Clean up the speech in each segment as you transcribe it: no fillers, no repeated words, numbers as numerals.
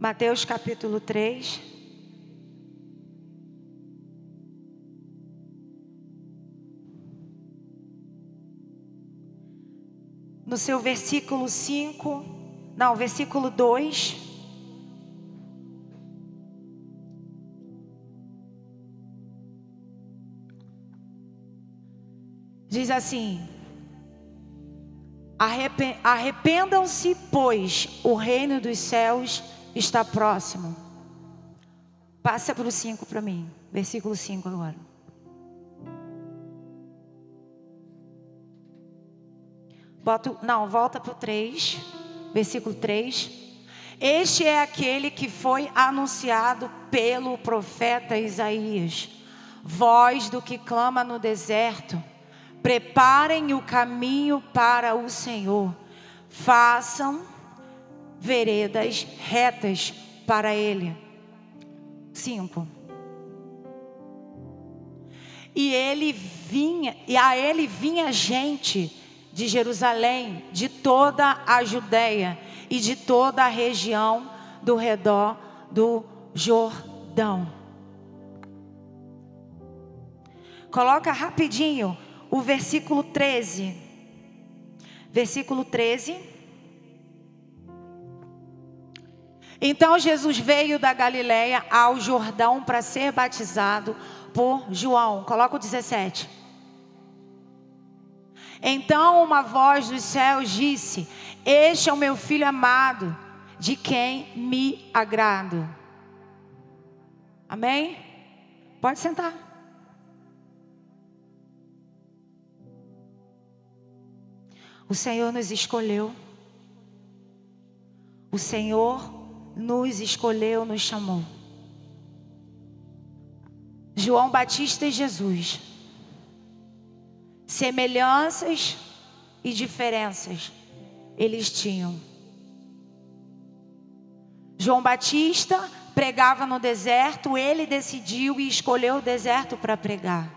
Mateus capítulo 3. No seu versículo 2. Diz assim: arrependam-se, pois o reino dos céus está próximo. Passa para o 5 para mim. Versículo 5 agora. Volta para o 3. Versículo 3. Este é aquele que foi anunciado pelo profeta Isaías. Voz do que clama no deserto: preparem o caminho para o Senhor, façam veredas retas para Ele. 5. E a ele vinha gente de Jerusalém, de toda a Judeia e de toda a região do redor do Jordão. Coloca rapidinho o versículo 13. Versículo 13. Então Jesus veio da Galileia ao Jordão para ser batizado por João. Coloca o 17. Então uma voz dos céus disse: este é o meu filho amado, de quem me agrado. Amém? Pode sentar. O Senhor nos escolheu. O Senhor nos escolheu, nos chamou. João Batista e Jesus. Semelhanças e diferenças eles tinham. João Batista pregava no deserto. Ele decidiu e escolheu o deserto para pregar.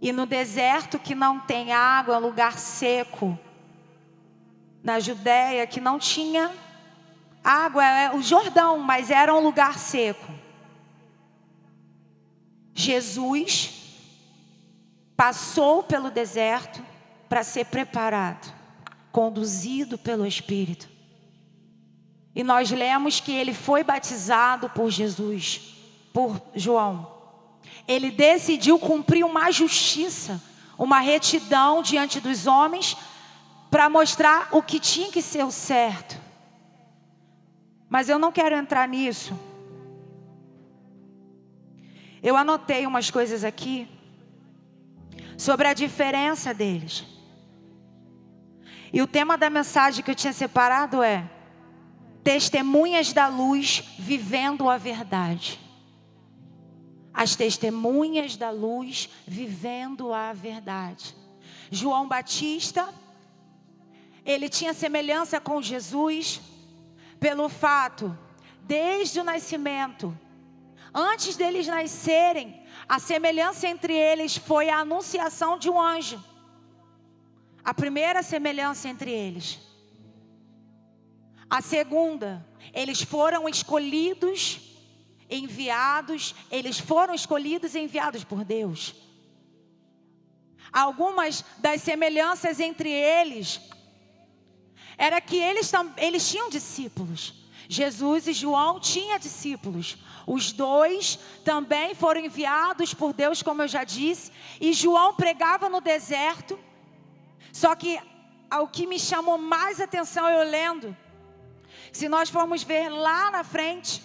E no deserto que não tem água, lugar seco, na Judéia que não tinha água, o Jordão, mas era um lugar seco. Jesus passou pelo deserto para ser preparado, conduzido pelo Espírito. E nós lemos que ele foi batizado por Jesus, por João. Ele decidiu cumprir uma justiça, uma retidão diante dos homens, para mostrar o que tinha que ser o certo. Mas eu não quero entrar nisso. Eu anotei umas coisas aqui sobre a diferença deles. E o tema da mensagem que eu tinha separado é: testemunhas da luz vivendo a verdade. As testemunhas da luz vivendo a verdade. João Batista, ele tinha semelhança com Jesus pelo fato, desde o nascimento, antes deles nascerem, a semelhança entre eles foi a anunciação de um anjo. A primeira semelhança entre eles. A segunda, eles foram escolhidos, enviados por Deus. Algumas das semelhanças entre eles era que eles tinham discípulos. Jesus e João tinham discípulos. Os dois também foram enviados por Deus, como eu já disse. E João pregava no deserto. Só que o que me chamou mais atenção, eu lendo, se nós formos ver lá na frente,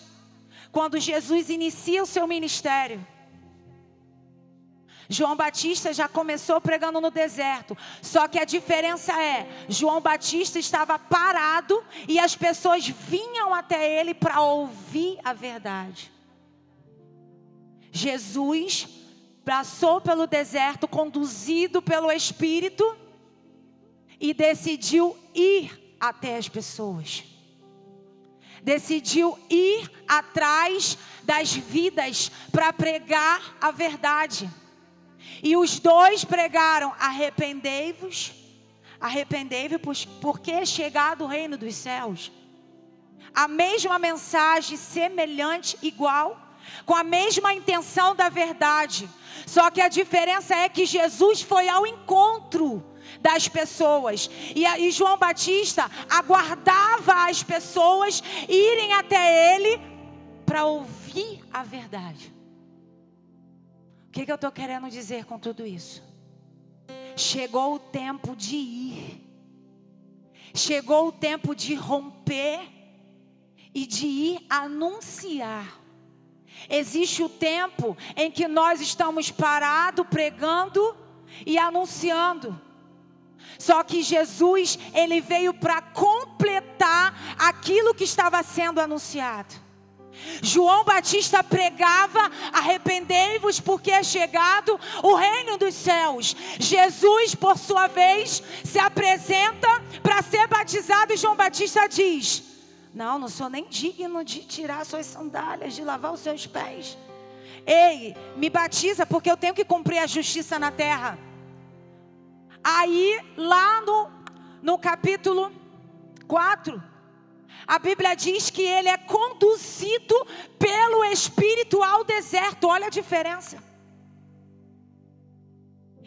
quando Jesus inicia o seu ministério, João Batista já começou pregando no deserto. Só que a diferença é, João Batista estava parado e as pessoas vinham até ele para ouvir a verdade. Jesus passou pelo deserto, conduzido pelo Espírito, e decidiu ir até as pessoas. Decidiu ir atrás das vidas para pregar a verdade. E os dois pregaram: arrependei-vos, arrependei-vos, porque é chegado o reino dos céus. A mesma mensagem, semelhante, igual, com a mesma intenção da verdade. Só que a diferença é que Jesus foi ao encontro das pessoas. E João Batista aguardava as pessoas irem até ele para ouvir a verdade. O que eu estou querendo dizer com tudo isso? Chegou o tempo de ir. Chegou o tempo de romper e de ir anunciar. Existe o tempo em que nós estamos parados, pregando e anunciando. Só que Jesus, ele veio para completar aquilo que estava sendo anunciado. João Batista pregava: arrependei-vos, porque é chegado o reino dos céus. Jesus, por sua vez, se apresenta para ser batizado, e João Batista diz: não sou nem digno de tirar suas sandálias, de lavar os seus pés. Ei, me batiza, porque eu tenho que cumprir a justiça na terra. Aí, lá no capítulo 4, a Bíblia diz que ele é conduzido pelo Espírito ao deserto. Olha a diferença.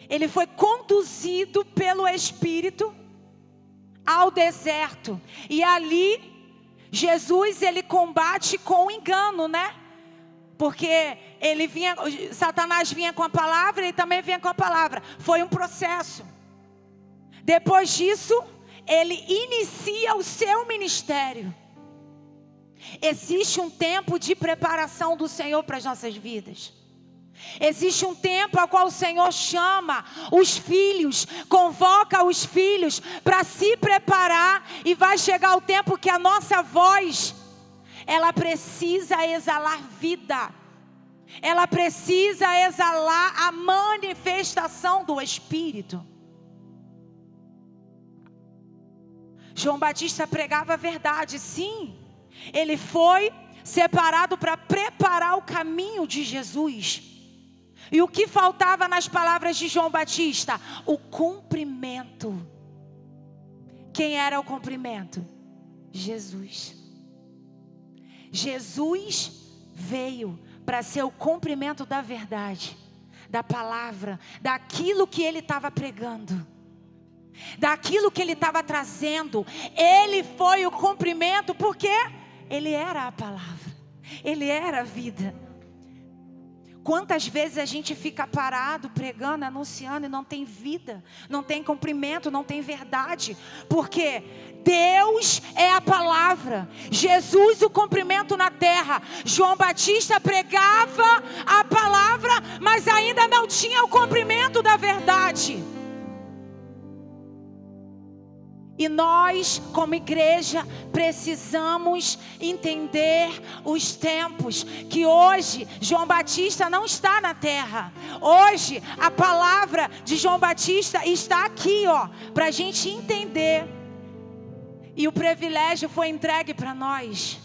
Ele foi conduzido pelo Espírito ao deserto. E ali, Jesus, ele combate com engano, né? Porque Satanás vinha com a palavra, ele também vinha com a palavra. Foi um processo. Depois disso, ele inicia o seu ministério. Existe um tempo de preparação do Senhor para as nossas vidas. Existe um tempo ao qual o Senhor chama os filhos, convoca os filhos para se preparar. E vai chegar o tempo que a nossa voz, ela precisa exalar vida. Ela precisa exalar a manifestação do Espírito. João Batista pregava a verdade, sim. Ele foi separado para preparar o caminho de Jesus. E o que faltava nas palavras de João Batista? O cumprimento. Quem era o cumprimento? Jesus. Jesus veio para ser o cumprimento da verdade, da palavra, daquilo que ele estava pregando, daquilo que ele estava trazendo. Ele foi o cumprimento, porque ele era a palavra, ele era a vida. Quantas vezes a gente fica parado, pregando, anunciando, e não tem vida, não tem cumprimento, não tem verdade? Porque Deus é a palavra, Jesus o cumprimento na terra. João Batista pregava a palavra, mas ainda não tinha o cumprimento da verdade. E nós, como igreja, precisamos entender os tempos. Que hoje, João Batista não está na terra. Hoje, a palavra de João Batista está aqui, para a gente entender. E o privilégio foi entregue para nós.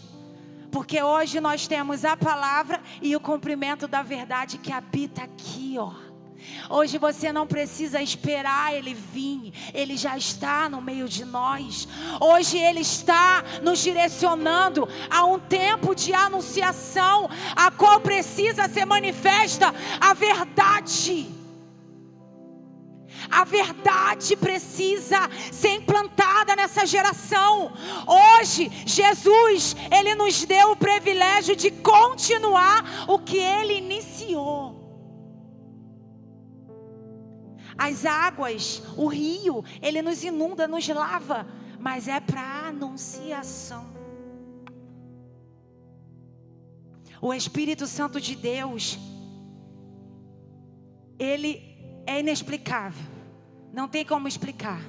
Porque hoje nós temos a palavra e o cumprimento da verdade que habita aqui, Hoje você não precisa esperar ele vir, ele já está no meio de nós. Hoje ele está nos direcionando a um tempo de anunciação, a qual precisa ser manifesta a verdade. A verdade precisa ser implantada nessa geração. Hoje, Jesus, ele nos deu o privilégio de continuar o que ele iniciou. As águas, o rio, ele nos inunda, nos lava, mas é para anunciação. O Espírito Santo de Deus, ele é inexplicável, não tem como explicar,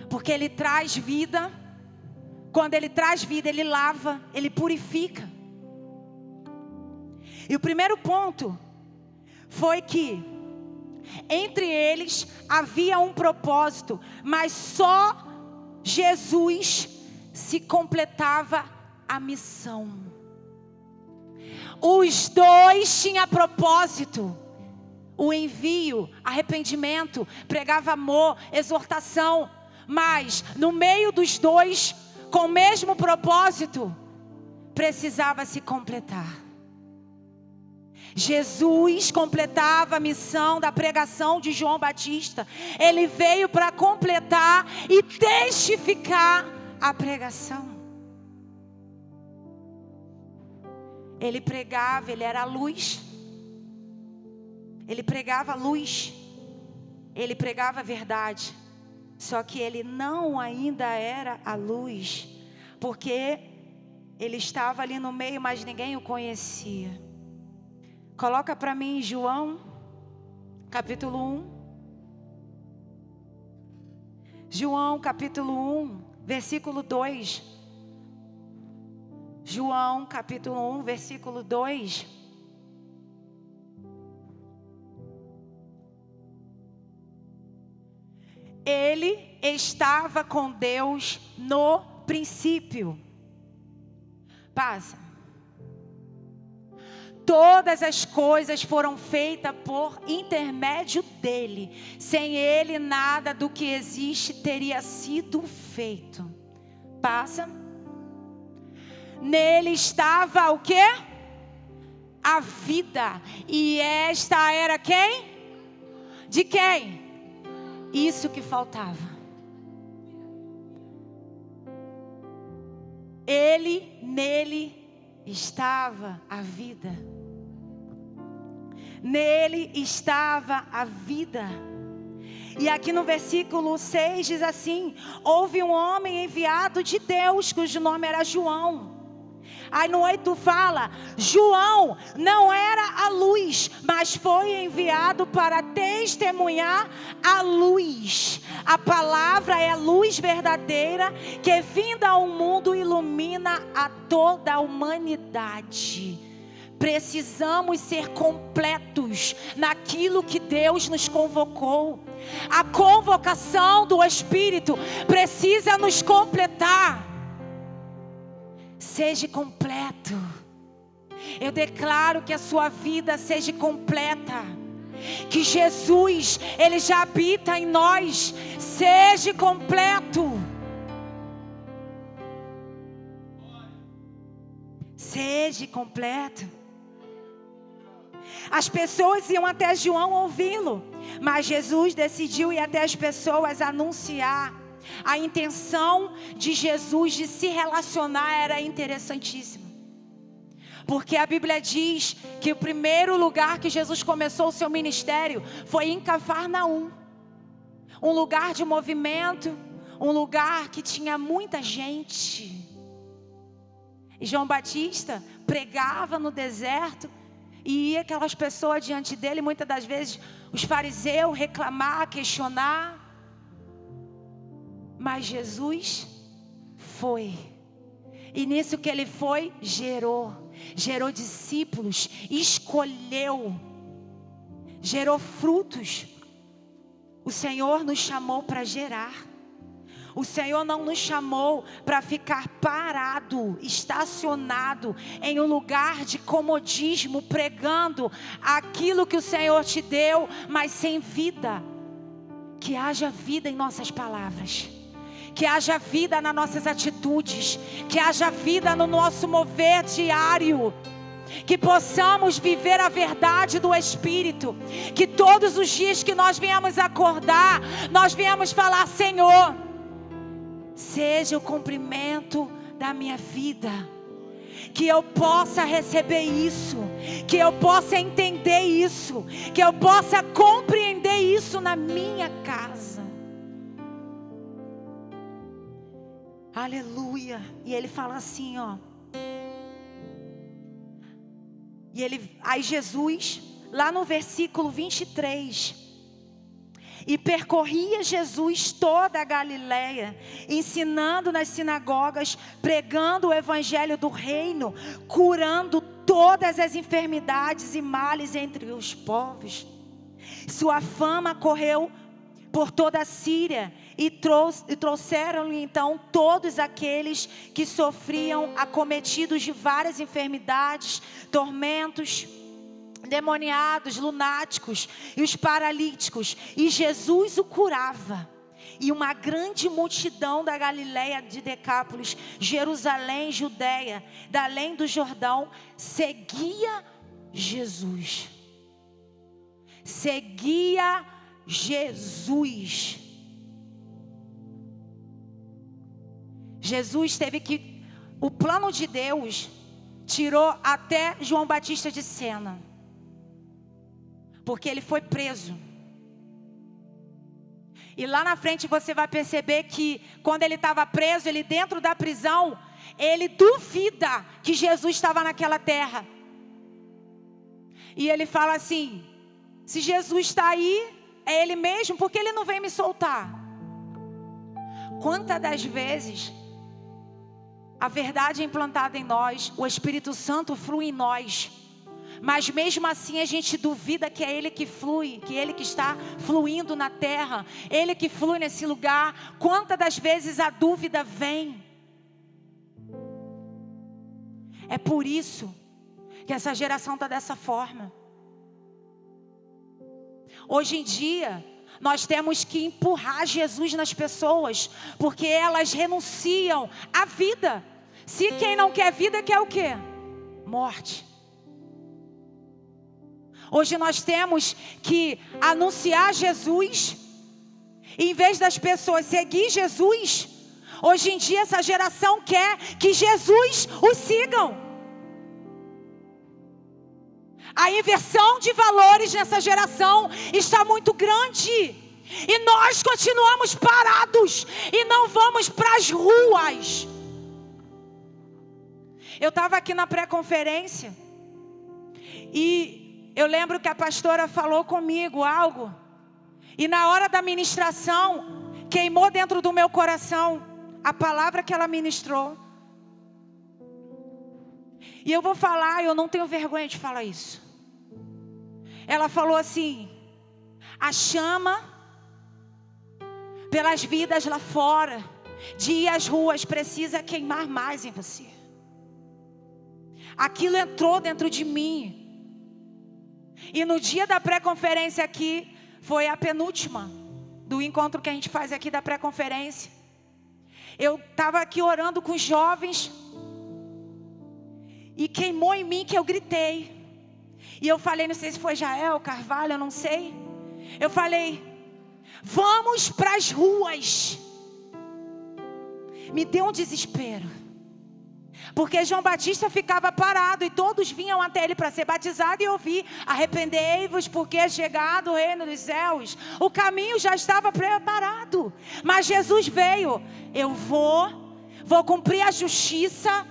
porque ele traz vida. Quando ele traz vida, ele lava, ele purifica. E o primeiro ponto foi que entre eles havia um propósito, mas só Jesus se completava a missão. Os dois tinham propósito. o envio, arrependimento, pregava amor, exortação. Mas no meio dos dois, com o mesmo propósito, precisava se completar. Jesus completava a missão da pregação de João Batista. Ele veio para completar e testificar a pregação. Ele pregava, ele era a luz. Ele pregava a luz. Ele pregava a verdade. Só que ele não ainda era a luz, porque ele estava ali no meio, mas ninguém o conhecia. Coloca para mim João, capítulo 1. João, capítulo 1, versículo 2. João, capítulo 1, versículo 2. Ele estava com Deus no princípio. Passa. Todas as coisas foram feitas por intermédio dele. Sem ele, nada do que existe teria sido feito. Passa. Nele estava o quê? A vida. E esta era quem? De quem? Isso que faltava. Nele estava a vida. Nele estava a vida. E aqui no versículo 6 diz assim: houve um homem enviado de Deus, cujo nome era João. Aí no 8 fala: João não era a luz, mas foi enviado para testemunhar a luz. A palavra é a luz verdadeira que vinda ao mundo ilumina a toda a humanidade. Precisamos ser completos naquilo que Deus nos convocou. A convocação do Espírito precisa nos completar. Seja completo. Eu declaro que a sua vida seja completa. Que Jesus, Ele já habita em nós. Seja completo. Seja completo. As pessoas iam até João ouvi-lo, mas Jesus decidiu ir até as pessoas anunciar. A intenção de Jesus de se relacionar era interessantíssima. Porque a Bíblia diz que o primeiro lugar que Jesus começou o seu ministério foi em Cafarnaum. Um lugar de movimento, um lugar que tinha muita gente. E João Batista pregava no deserto e ia aquelas pessoas diante dele, muitas das vezes os fariseus reclamar, questionar. Mas Jesus foi. E nisso que ele foi, gerou discípulos, escolheu, gerou frutos. O Senhor nos chamou para gerar. O Senhor não nos chamou para ficar parado, estacionado em um lugar de comodismo, pregando aquilo que o Senhor te deu, mas sem vida. Que haja vida em nossas palavras. Que haja vida nas nossas atitudes. Que haja vida no nosso mover diário. Que possamos viver a verdade do Espírito. Que todos os dias que nós viemos acordar, nós viemos falar: Senhor, seja o cumprimento da minha vida. Que eu possa receber isso. Que eu possa entender isso. Que eu possa compreender isso na minha casa. Aleluia. E ele fala assim, ó. Aí Jesus, lá no versículo 23. E percorria Jesus toda a Galileia, ensinando nas sinagogas, pregando o evangelho do reino, curando todas as enfermidades e males entre os povos. Sua fama correu por toda a Síria e trouxeram-lhe então todos aqueles que sofriam acometidos de várias enfermidades, tormentos, endemoniados, lunáticos e os paralíticos. E Jesus o curava. E uma grande multidão da Galileia de Decápolis, Jerusalém, Judeia, da além do Jordão, seguia Jesus. Seguia Jesus. Jesus teve que... O plano de Deus tirou até João Batista de cena, porque ele foi preso. E lá na frente você vai perceber que quando ele estava preso, ele dentro da prisão, ele duvida que Jesus estava naquela terra. E ele fala assim: se Jesus está aí, é ele mesmo, porque ele não vem me soltar. Quantas das vezes a verdade é implantada em nós, o Espírito Santo flui em nós, mas mesmo assim a gente duvida que é Ele que flui, que é Ele que está fluindo na terra, Ele que flui nesse lugar. Quantas das vezes a dúvida vem? É por isso que essa geração está dessa forma. Hoje em dia, nós temos que empurrar Jesus nas pessoas, porque elas renunciam à vida. Se quem não quer vida, quer o quê? Morte. Hoje nós temos que anunciar Jesus, e em vez das pessoas seguir Jesus, hoje em dia essa geração quer que Jesus os sigam. A inversão de valores nessa geração está muito grande. E nós continuamos parados e não vamos para as ruas. Eu estava aqui na pré-conferência e eu lembro que a pastora falou comigo algo. E na hora da ministração, queimou dentro do meu coração a palavra que ela ministrou. E eu vou falar, eu não tenho vergonha de falar isso. Ela falou assim: a chama pelas vidas lá fora, de ir às ruas, precisa queimar mais em você. Aquilo entrou dentro de mim. E no dia da pré-conferência aqui, foi a penúltima do encontro que a gente faz aqui da pré-conferência. Eu estava aqui orando com os jovens, e queimou em mim que eu gritei. E eu falei, não sei se foi Jael, Carvalho, eu não sei. Eu falei: vamos para as ruas. Me deu um desespero. Porque João Batista ficava parado e todos vinham até ele para ser batizado e ouvir: arrependei-vos, porque é chegado o reino dos céus. O caminho já estava preparado. Mas Jesus veio: eu vou cumprir a justiça.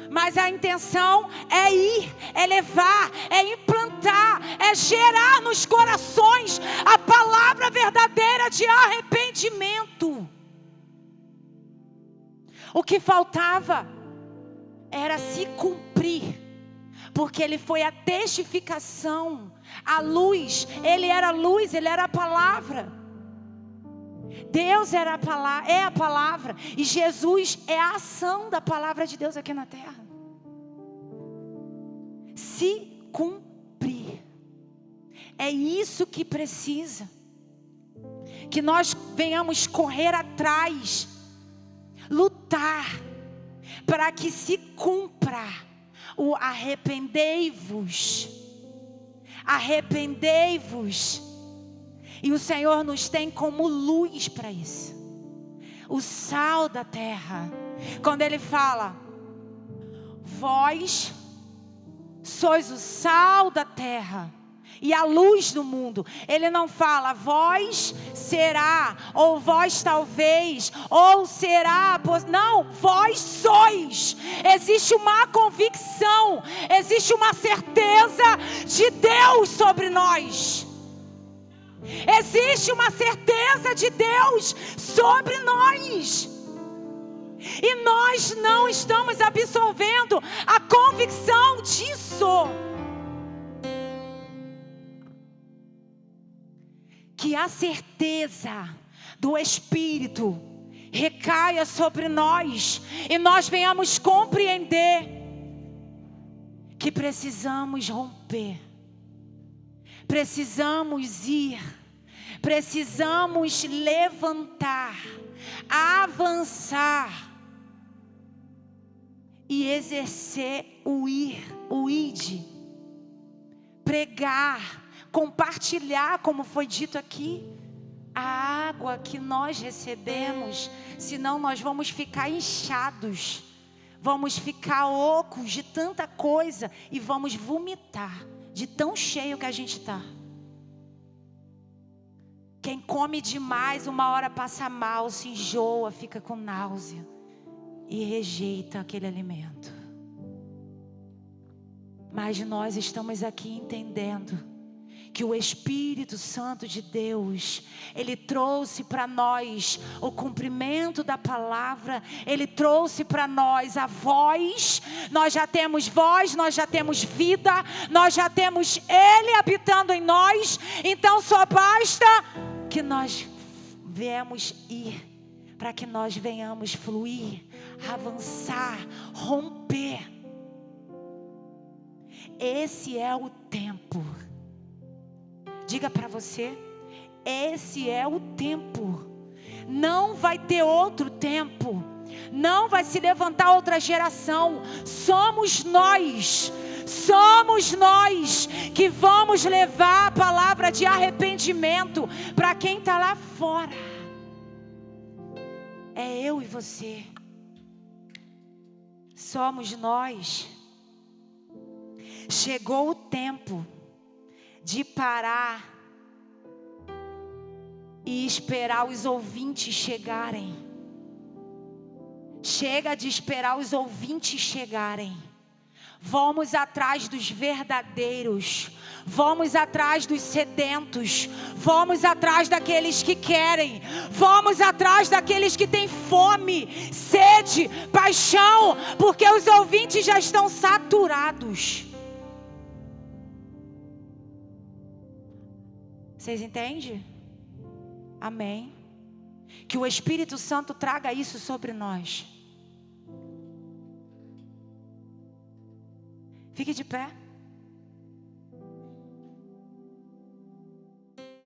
Mas a intenção é ir, é levar, é implantar, é gerar nos corações a palavra verdadeira de arrependimento. O que faltava era se cumprir, porque ele foi a testificação, a luz. Ele era a luz, ele era a palavra. Deus era a palavra, é a palavra, e Jesus é a ação da palavra de Deus aqui na terra. Se cumprir, é isso que precisa. Que nós venhamos correr atrás, lutar, para que se cumpra o arrependei-vos. Arrependei-vos. E o Senhor nos tem como luz para isso. O sal da terra. Quando Ele fala: vós sois o sal da terra e a luz do mundo. Ele não fala: vós será, ou vós talvez, ou será. Não, vós sois. Existe uma convicção, existe uma certeza de Deus sobre nós. Existe uma certeza de Deus sobre nós. E nós não estamos absorvendo a convicção disso. Que a certeza do Espírito recaia sobre nós e nós venhamos compreender que precisamos romper. Precisamos ir, precisamos levantar, avançar e exercer o id, pregar, compartilhar, como foi dito aqui, a água que nós recebemos, senão nós vamos ficar inchados, vamos ficar ocos de tanta coisa e vamos vomitar de tão cheio que a gente está. Quem come demais, uma hora passa mal, se enjoa, fica com náusea e rejeita aquele alimento. Mas nós estamos aqui entendendo que o Espírito Santo de Deus, Ele trouxe para nós o cumprimento da palavra, Ele trouxe para nós a voz, nós já temos voz, nós já temos vida, nós já temos Ele habitando em nós, então só basta que nós viemos ir, para que nós venhamos fluir, avançar, romper. Esse é o tempo. Diga para você, esse é o tempo. Não vai ter outro tempo. Não vai se levantar outra geração. Somos nós que vamos levar a palavra de arrependimento para quem está lá fora. É eu e você. Somos nós. Chegou o tempo de parar e esperar os ouvintes chegarem. Chega de esperar os ouvintes chegarem. Vamos atrás dos verdadeiros. Vamos atrás dos sedentos. Vamos atrás daqueles que querem. Vamos atrás daqueles que têm fome, sede, paixão, porque os ouvintes já estão saturados. Vocês entendem? Amém. Que o Espírito Santo traga isso sobre nós. Fique de pé.